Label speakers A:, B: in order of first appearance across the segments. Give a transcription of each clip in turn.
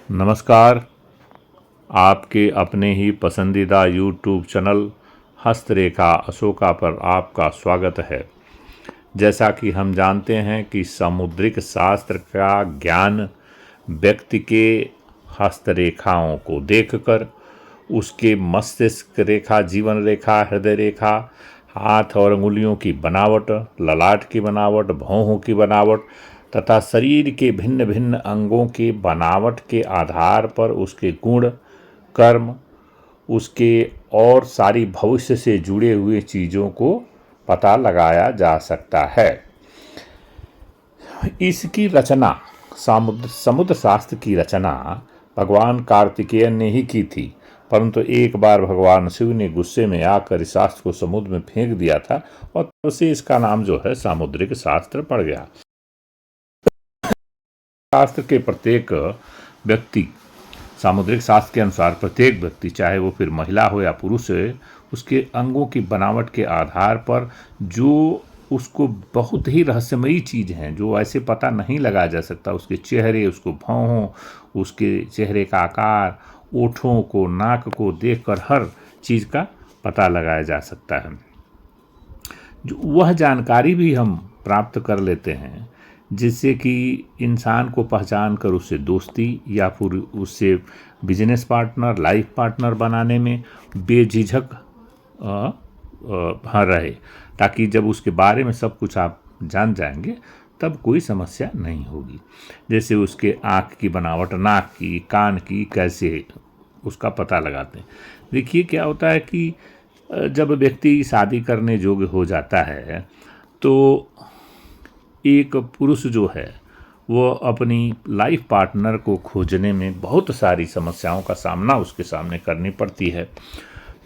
A: नमस्कार। आपके अपने ही पसंदीदा यूट्यूब चैनल हस्तरेखा अशोका पर आपका स्वागत है। जैसा कि हम जानते हैं कि सामुद्रिक शास्त्र का ज्ञान व्यक्ति के हस्तरेखाओं को देखकर उसके मस्तिष्क रेखा, जीवन रेखा, हृदय रेखा, हाथ और अंगुलियों की बनावट, ललाट की बनावट, भौहों की बनावट तथा शरीर के भिन्न भिन्न अंगों के बनावट के आधार पर उसके गुण, कर्म, उसके और सारी भविष्य से जुड़े हुए चीज़ों को पता लगाया जा सकता है। इसकी रचना समुद्र शास्त्र की रचना भगवान कार्तिकेयन ने ही की थी, परंतु एक बार भगवान शिव ने गुस्से में आकर इस शास्त्र को समुद्र में फेंक दिया था और तब से इसका नाम जो है सामुद्रिक शास्त्र पड़ गया। शास्त्र के प्रत्येक व्यक्ति, सामुद्रिक शास्त्र के अनुसार प्रत्येक व्यक्ति, चाहे वो फिर महिला हो या पुरुष है, उसके अंगों की बनावट के आधार पर जो उसको बहुत ही रहस्यमयी चीज़ हैं जो ऐसे पता नहीं लगाया जा सकता, उसके चेहरे, उसको भौहों, उसके चेहरे का आकार, ओठों को, नाक को देखकर हर चीज़ का पता लगाया जा सकता है। जो वह जानकारी भी हम प्राप्त कर लेते हैं जिससे कि इंसान को पहचान कर उससे दोस्ती या फिर उससे बिजनेस पार्टनर, लाइफ पार्टनर बनाने में बेझिझक हाँ रहे, ताकि जब उसके बारे में सब कुछ आप जान जाएंगे तब कोई समस्या नहीं होगी। जैसे उसके आँख की बनावट, नाक की, कान की, कैसे उसका पता लगाते हैं। देखिए क्या होता है कि जब व्यक्ति शादी करने योग्य हो जाता है तो एक पुरुष जो है वो अपनी लाइफ पार्टनर को खोजने में बहुत सारी समस्याओं का सामना उसके सामने करनी पड़ती है।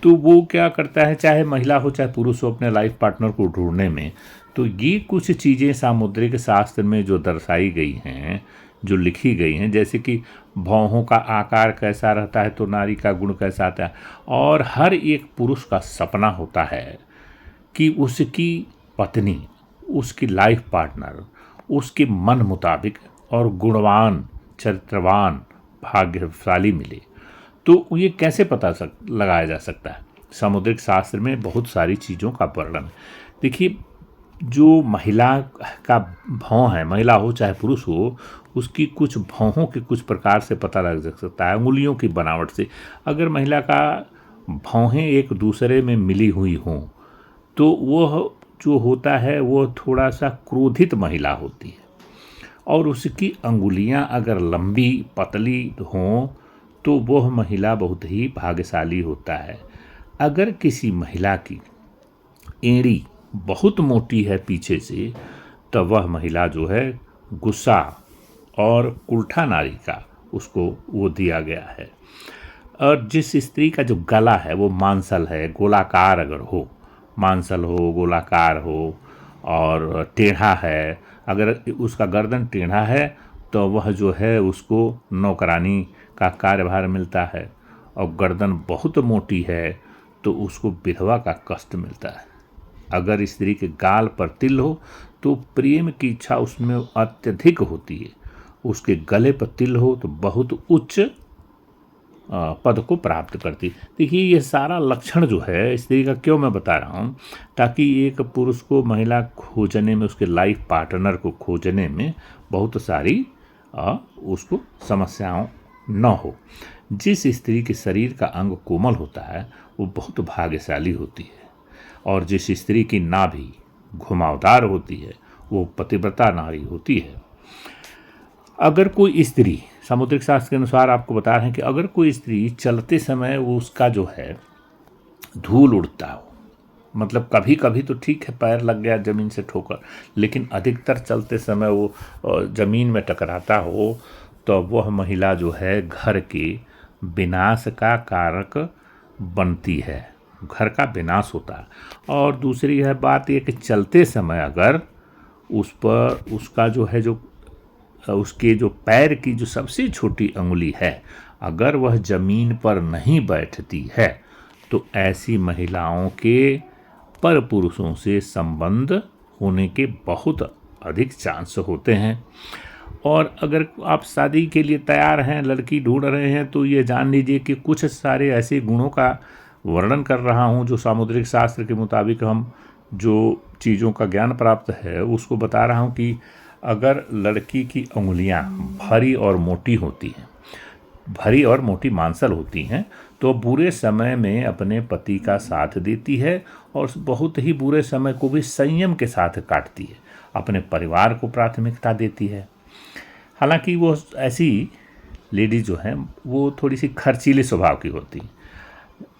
A: तो वो क्या करता है, चाहे महिला हो चाहे पुरुष हो, अपने लाइफ पार्टनर को ढूंढने में तो ये कुछ चीज़ें सामुद्रिक शास्त्र में जो दर्शाई गई हैं, जो लिखी गई हैं, जैसे कि भौहों का आकार कैसा रहता है तो नारी का गुण कैसा आता है। और हर एक पुरुष का सपना होता है कि उसकी पत्नी, उसकी लाइफ पार्टनर उसके मन मुताबिक और गुणवान, चरित्रवान, भाग्यशाली मिले। तो ये कैसे पता लगाया जा सकता है? सामुद्रिक शास्त्र में बहुत सारी चीज़ों का वर्णन। देखिए, जो महिला का भौं है, महिला हो चाहे पुरुष हो, उसकी कुछ भौहों के कुछ प्रकार से पता लग सकता है, उंगलियों की बनावट से। अगर महिला का भौहें एक दूसरे में मिली हुई हों तो वह जो होता है वो थोड़ा सा क्रोधित महिला होती है, और उसकी अंगुलियां अगर लंबी पतली हों तो वह महिला बहुत ही भाग्यशाली होता है। अगर किसी महिला की एड़ी बहुत मोटी है पीछे से तो वह महिला जो है गुस्सा और कुल्ठा नारी का उसको वो दिया गया है। और जिस स्त्री का जो गला है वो मांसल है, गोलाकार अगर हो, मांसल हो, गोलाकार हो और टेढ़ा है, अगर उसका गर्दन टेढ़ा है तो वह जो है उसको नौकरानी का कार्यभार मिलता है, और गर्दन बहुत मोटी है तो उसको विधवा का कष्ट मिलता है। अगर स्त्री के गाल पर तिल हो तो प्रेम की इच्छा उसमें अत्यधिक होती है, उसके गले पर तिल हो तो बहुत उच्च पद को प्राप्त करती। देखिए, ये सारा लक्षण जो है स्त्री का क्यों मैं बता रहा हूँ, ताकि एक पुरुष को महिला खोजने में, उसके लाइफ पार्टनर को खोजने में बहुत सारी उसको समस्याओं न हो। जिस स्त्री के शरीर का अंग कोमल होता है वो बहुत भाग्यशाली होती है, और जिस स्त्री की नाभि घुमावदार होती है वो पतिव्रता नारी होती है। अगर कोई स्त्री, सामुद्रिक शास्त्र के अनुसार आपको बता रहे हैं कि अगर कोई स्त्री चलते समय वो उसका जो है धूल उड़ता हो, मतलब कभी कभी तो ठीक है पैर लग गया ज़मीन से ठोकर, लेकिन अधिकतर चलते समय वो ज़मीन में टकराता हो तो वह महिला जो है घर के विनाश का कारक बनती है, घर का विनाश होता है। और दूसरी है बात ये कि चलते समय अगर उस पर उसका जो है, जो उसके जो पैर की जो सबसे छोटी अंगुली है, अगर वह जमीन पर नहीं बैठती है तो ऐसी महिलाओं के पर पुरुषों से संबंध होने के बहुत अधिक चांस होते हैं। और अगर आप शादी के लिए तैयार हैं, लड़की ढूंढ रहे हैं, तो ये जान लीजिए कि कुछ सारे ऐसे गुणों का वर्णन कर रहा हूँ जो सामुद्रिक शास्त्र के मुताबिक हम जो चीज़ों का ज्ञान प्राप्त है उसको बता रहा हूँ कि अगर लड़की की उंगलियाँ भारी और मोटी होती हैं, भरी और मोटी मांसल होती हैं, तो बुरे समय में अपने पति का साथ देती है और बहुत ही बुरे समय को भी संयम के साथ काटती है, अपने परिवार को प्राथमिकता देती है। हालांकि वो ऐसी लेडी जो हैं वो थोड़ी सी खर्चीले स्वभाव की होती हैं,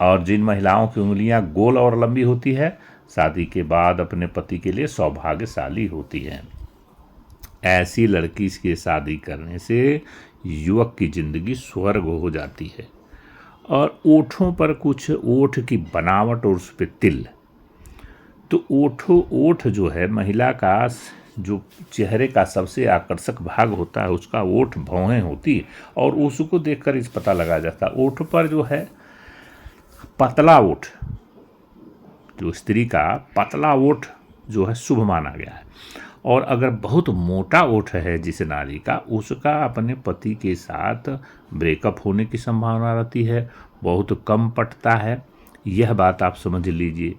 A: और जिन महिलाओं की उंगलियां गोल और लंबी होती है शादी के बाद अपने पति के लिए सौभाग्यशाली होती हैं। ऐसी लड़की की शादी करने से युवक की जिंदगी स्वर्ग हो जाती है। और ओठों पर कुछ ओठ की बनावट और उस पर तिल, तो ओठ जो है महिला का जो चेहरे का सबसे आकर्षक भाग होता है उसका ओठ भौहें होती है, और उसको देखकर इस पता लगा जाता है। ओठ पर जो है पतला ओठ, जो स्त्री का पतला ओठ जो है शुभ माना गया है, और अगर बहुत मोटा ओठ है जिस नारी का, उसका अपने पति के साथ ब्रेकअप होने की संभावना रहती है, बहुत कम पटता है। यह बात आप समझ लीजिए,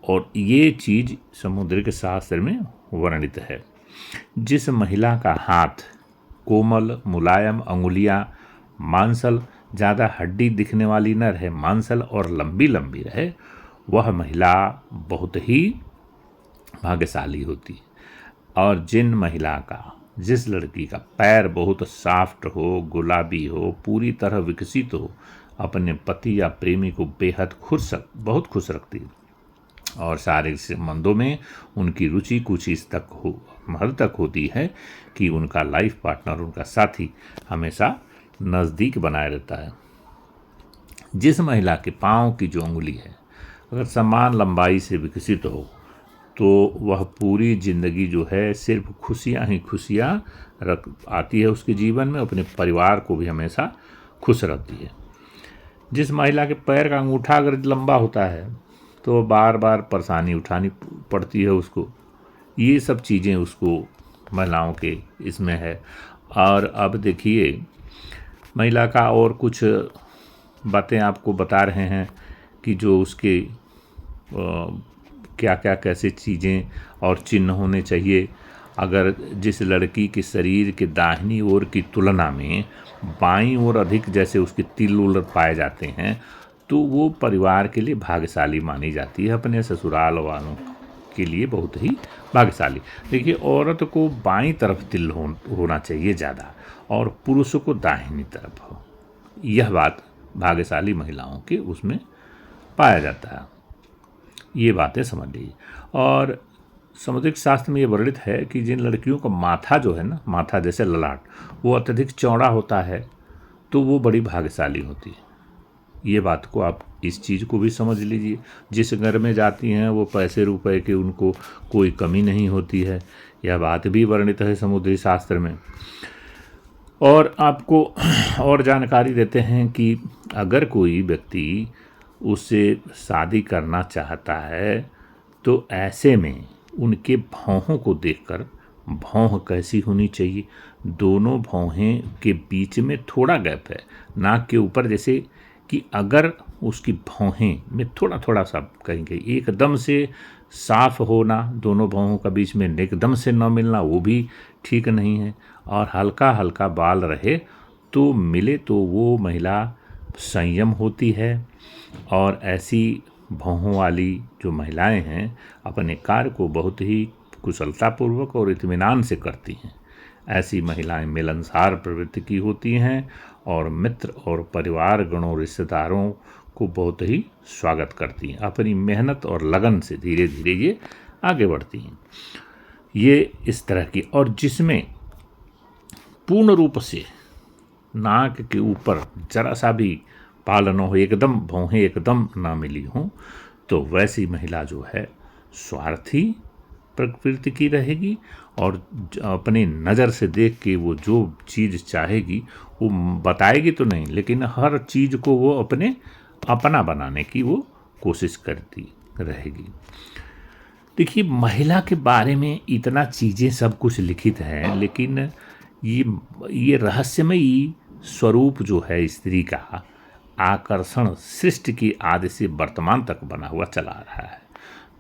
A: और ये चीज़ सामुद्रिक शास्त्र में वर्णित है। जिस महिला का हाथ कोमल मुलायम, अंगुलियां मांसल, ज़्यादा हड्डी दिखने वाली न रहे, मांसल और लंबी लंबी रहे, वह महिला बहुत ही भाग्यशाली होती है। और जिस लड़की का पैर बहुत सॉफ्ट हो, गुलाबी हो, पूरी तरह विकसित हो, अपने पति या प्रेमी को बेहद बहुत खुश रखती है, और शारीरिक संबंधों में उनकी रुचि कुछ इस हद तक होती है कि उनका लाइफ पार्टनर, उनका साथी हमेशा नज़दीक बनाए रहता है। जिस महिला के पाँव की जो उंगली है अगर समान लंबाई से विकसित हो, तो वह पूरी ज़िंदगी जो है सिर्फ खुशियाँ ही खुशियाँ आती है उसके जीवन में, अपने परिवार को भी हमेशा खुश रखती है। जिस महिला के पैर का अंगूठा अगर लंबा होता है तो बार बार परेशानी उठानी पड़ती है उसको। ये सब चीज़ें उसको महिलाओं के इसमें है। और अब देखिए महिला का और कुछ बातें आपको बता रहे हैं कि जो उसके क्या क्या कैसे चीज़ें और चिन्ह होने चाहिए। अगर जिस लड़की के शरीर के दाहिनी ओर की तुलना में बाईं ओर अधिक जैसे उसके तिल उल पाए जाते हैं, तो वो परिवार के लिए भाग्यशाली मानी जाती है, अपने ससुराल वालों के लिए बहुत ही भाग्यशाली। देखिए औरत को बाईं तरफ तिल होना चाहिए ज़्यादा, और पुरुषों को दाहिनी तरफ हो। यह बात भाग्यशाली महिलाओं के उसमें पाया जाता है। ये बातें समझ लीजिए। और सामुद्रिक शास्त्र में ये वर्णित है कि जिन लड़कियों का माथा जो है ना, माथा जैसे ललाट, वो अत्यधिक चौड़ा होता है, तो वो बड़ी भाग्यशाली होती है। ये बात को आप इस चीज़ को भी समझ लीजिए। जिस घर में जाती हैं वो पैसे रुपए की उनको कोई कमी नहीं होती है, यह बात भी वर्णित है समुद्री शास्त्र में। और आपको और जानकारी देते हैं कि अगर कोई व्यक्ति उससे शादी करना चाहता है, तो ऐसे में उनके भौहों को देखकर, भौं कैसी होनी चाहिए, दोनों भौहें के बीच में थोड़ा गैप है, नाक के ऊपर, जैसे कि अगर उसकी भौहें में थोड़ा थोड़ा सा कहेंगे एकदम से साफ होना, दोनों भौहों का बीच में एकदम से न मिलना वो भी ठीक नहीं है, और हल्का हल्का बाल रहे तो मिले तो वो महिला संयम होती है। और ऐसी भौहों वाली जो महिलाएं हैं अपने कार्य को बहुत ही कुशलतापूर्वक और इत्मीनान से करती हैं। ऐसी महिलाएं मिलनसार प्रवृत्ति की होती हैं और मित्र और परिवार गणों रिश्तेदारों को बहुत ही स्वागत करती हैं। अपनी मेहनत और लगन से धीरे धीरे ये आगे बढ़ती हैं। ये इस तरह की, और जिसमें पूर्ण रूप से नाक के ऊपर जरा सा भी बाल न हो, एकदम भौहें एकदम ना मिली हों, तो वैसी महिला जो है स्वार्थी प्रकृति की रहेगी, और अपनी नज़र से देख के वो जो चीज़ चाहेगी वो बताएगी तो नहीं, लेकिन हर चीज़ को वो अपना बनाने की वो कोशिश करती रहेगी। देखिए महिला के बारे में इतना चीज़ें सब कुछ लिखित है, लेकिन ये रहस्यमयी स्वरूप जो है स्त्री का, आकर्षण सृष्टि की आदि से वर्तमान तक बना हुआ चला रहा है।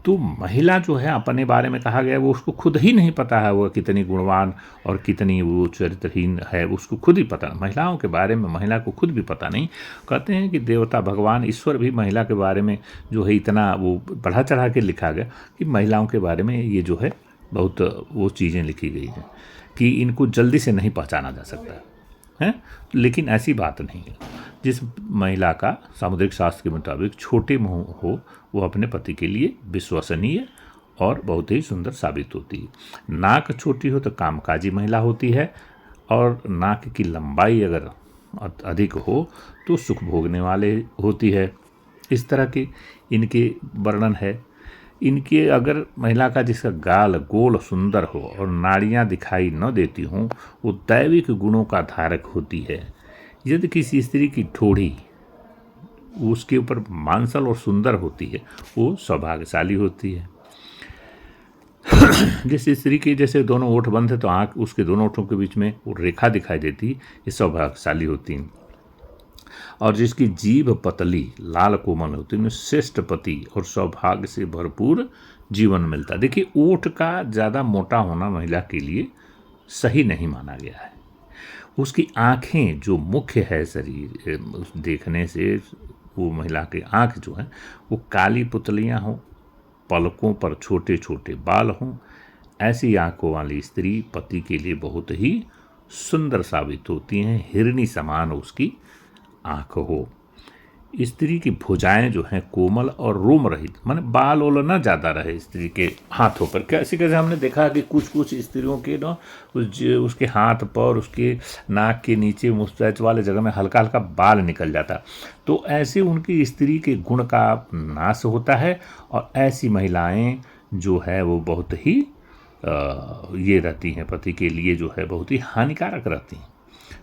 A: तो महिला जो है अपने बारे में कहा गया है, वो उसको खुद ही नहीं पता है वो कितनी गुणवान और कितनी वो चरित्रहीन है, उसको खुद ही पता नहीं। महिलाओं के बारे में महिला को खुद भी पता नहीं। कहते हैं कि देवता भगवान ईश्वर भी महिला के बारे में जो है इतना वो बढ़ा चढ़ा के लिखा गया कि महिलाओं के बारे में ये जो है बहुत वो चीज़ें लिखी गई हैं कि इनको जल्दी से नहीं पहचाना जा सकता है। लेकिन ऐसी बात नहीं है। जिस महिला का सामुद्रिक शास्त्र के मुताबिक छोटे मुंह हो, वो अपने पति के लिए विश्वसनीय और बहुत ही सुंदर साबित होती है। नाक छोटी हो तो कामकाजी महिला होती है, और नाक की लंबाई अगर अधिक हो तो सुख भोगने वाले होती है। इस तरह के इनके वर्णन है। इनके अगर महिला का जिसका गाल गोल सुंदर हो और नाड़ियाँ दिखाई न देती हों, वो दैविक गुणों का धारक होती है। यदि किसी स्त्री की ठोड़ी उसके ऊपर मांसल और सुंदर होती है, वो सौभाग्यशाली होती है। जिस स्त्री के जैसे दोनों ओठ बंद है तो आँख उसके दोनों ओठों के बीच में वो रेखा दिखाई देती, ये सौभाग्यशाली होती है। और जिसकी जीभ पतली लाल कोमल होती है, उन्हें श्रेष्ठ पति और सौभाग्य से भरपूर जीवन मिलता है। देखिए, ओठ का ज़्यादा मोटा होना महिला के लिए सही नहीं माना गया है। उसकी आँखें जो मुख्य है शरीर देखने से, वो महिला की आँख जो है वो काली पुतलियाँ हों, पलकों पर छोटे छोटे बाल हों, ऐसी आँखों वाली स्त्री पति के लिए बहुत ही सुंदर साबित होती हैं। हिरनी समान उसकी आँख हो। स्त्री की भुजाएं जो हैं कोमल और रोम रहित, माने बाल ओल ना ज़्यादा रहे स्त्री के हाथों पर। कैसे कैसे हमने देखा कि कुछ कुछ स्त्रियों के ना उसके हाथ पर, उसके नाक के नीचे मुस्टैच वाले जगह में हल्का हल्का बाल निकल जाता, तो ऐसे उनकी स्त्री के गुण का नाश होता है। और ऐसी महिलाएं जो है वो बहुत ही ये रहती हैं, पति के लिए जो है बहुत ही हानिकारक रहती हैं।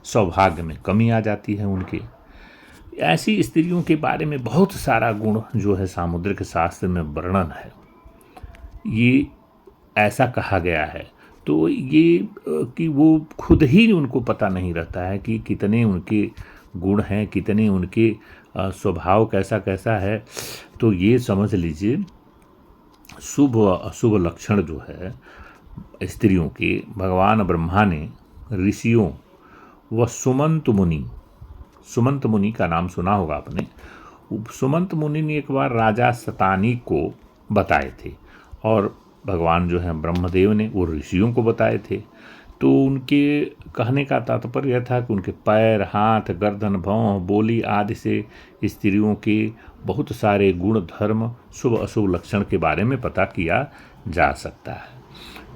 A: सौभाग्य में कमी आ जाती है उनके। ऐसी स्त्रियों के बारे में बहुत सारा गुण जो है सामुद्रिक शास्त्र में वर्णन है। ये ऐसा कहा गया है, तो ये कि वो खुद ही उनको पता नहीं रहता है कि कितने उनके गुण हैं, कितने उनके स्वभाव कैसा कैसा है। तो ये समझ लीजिए, शुभ अशुभ लक्षण जो है स्त्रियों के, भगवान ब्रह्मा ने ऋषियों व सुमंत मुनि का नाम सुना होगा आपने। सुमंत मुनि ने एक बार राजा शतानी को बताए थे, और भगवान जो है ब्रह्मदेव ने वो ऋषियों को बताए थे। तो उनके कहने का तात्पर्य यह था कि उनके पैर, हाथ, गर्दन, भौं, बोली आदि से स्त्रियों के बहुत सारे गुण, धर्म, शुभ अशुभ लक्षण के बारे में पता किया जा सकता है।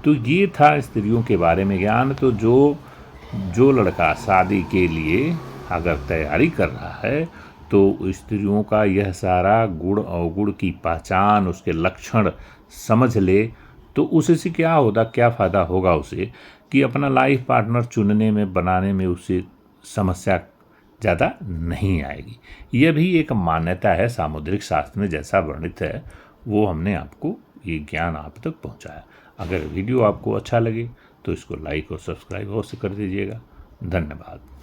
A: तो ये था स्त्रियों के बारे में ज्ञान। तो जो लड़का शादी के लिए अगर तैयारी कर रहा है, तो स्त्रियों का यह सारा गुण अवगुण की पहचान, उसके लक्षण समझ ले, तो उससे क्या होगा, क्या फ़ायदा होगा उसे, कि अपना लाइफ पार्टनर चुनने में, बनाने में उसे समस्या ज़्यादा नहीं आएगी। यह भी एक मान्यता है सामुद्रिक शास्त्र में, जैसा वर्णित है वो हमने आपको ये ज्ञान आप तक पहुंचाया। अगर वीडियो आपको अच्छा लगे तो इसको लाइक और सब्सक्राइब अवश्य कर दीजिएगा। धन्यवाद।